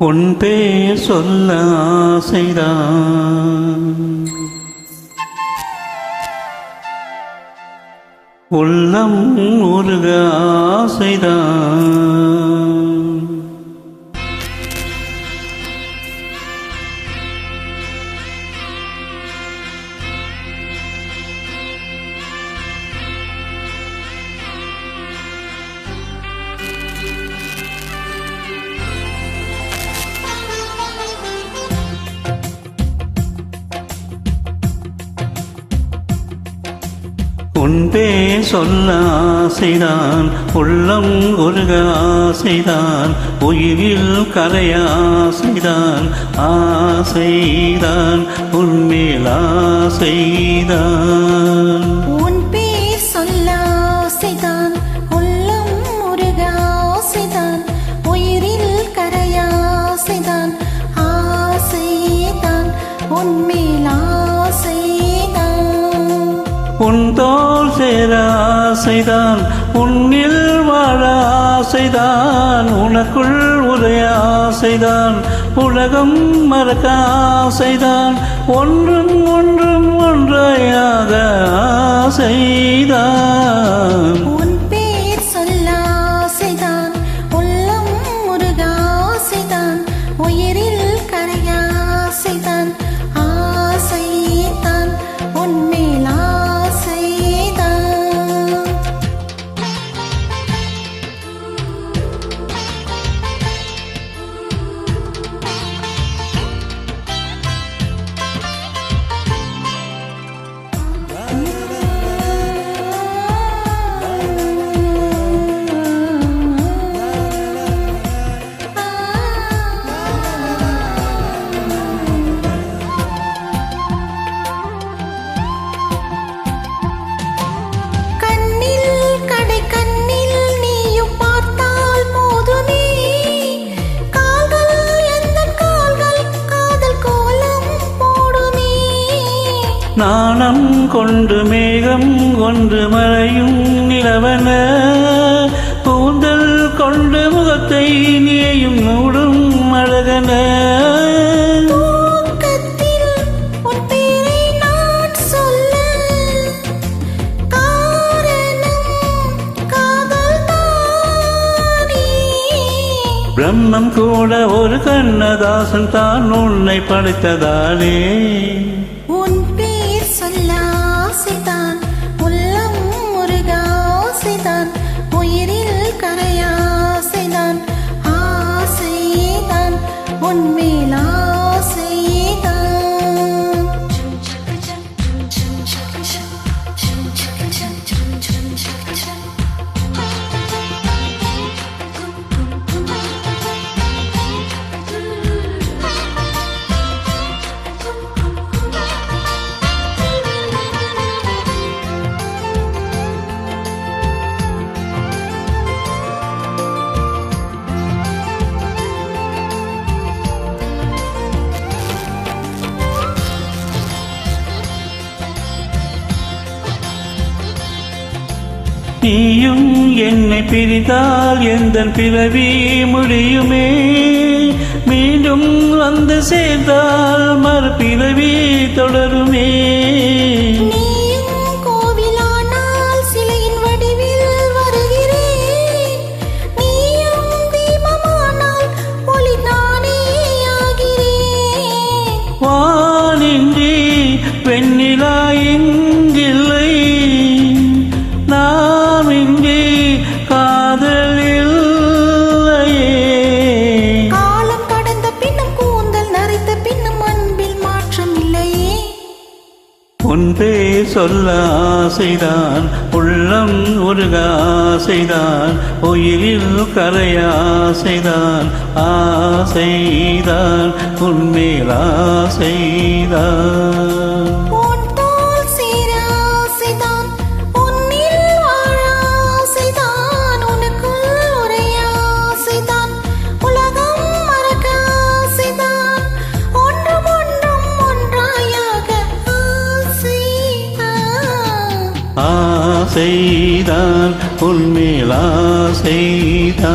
உன் பேர் சொல்ல ஆசைதான், உள்ளம் உருக ஆசைதான். உன் பேர் சொல்ல ஆசைதான், உள்ளம் உருக ஆசைதான், உயிரில் கரைய ஆசைதான், ஆசைதான் உன்மேல் ஆசைதான். உன் பேர் சொல்ல ஆசைதான், உள்ளம் உருக ஆசைதான், உயிரில் கரைய ஆசைதான், ஆசைதான் உன்மேல் ஆசைதான். உன் தோள் சேர ஆசைதான், உன்னில் வாழ ஆசைதான், உனக்குள் உரைய ஆசைதான், உலகம் மறக்க ஆசைதான், ஒன்றும் ஒன்றும் ஒன்றையாக ஆசைதான். உன் பேர் சொல்ல ஆசைதான், உள்ளம் உருக ஆசைதான், உயிரில் கரைய ஆசைதான், ஆசைதான் உன்மேல் ஆசைதான். நாணம் கொண்டு மேகம் ஒன்று மழையும் நிலவன, கூந்தல் கொண்டு முகத்தை நீயும் மூடும் அழகன. பிரம்மம் கூட ஒரு கண்ணதாசன் தான் உன்னை படைத்ததாலே. உன் பேர் சொல்ல ஆசைதான், உள்ளம் உருக ஆசைதான், உயிரில் கரைய ஆசைதான், ஆசைதான் உன்மேல் ஆசைதான். நீயும் என்னை பிரித்தால் எந்தன் பிறவி முடியுமே, மீண்டும் வந்து சேர்ந்தால் மறுபிறவி தொடருமே. நீயும் கோவிலானால் சிலையின் வடிவில் வருகிறேன், நீயும் தீபமானால் ஒளி நானே ஆகிறேன். வானின்றி வெண்ணிலா இங்கில்லை, நாம் இங்கே காதல் இல்லையே. காலம் கடந்த பின்னும் கூந்தல் நரைத்த பின்னும் அன்பில் மாற்றம் இல்லையே. உன் பேர் சொல்ல ஆசைதான், உள்ளம் உருக ஆசைதான், உயிரில் கரைய ஆசைதான், ஆசைதான் உன்மேல் ஆசைதான். உன் தோள் சேர ஆசைதான், உன்னில் வாழ ஆசைதான், உனக்குள் உரைய ஆசைதான், உலகம் மறக்க ஆசைதான், ஒன்றும் ஒன்றும் ஒன்றாயாக ஆசைதான். ஆசைதான் உன்மேல் ஆசைதான்.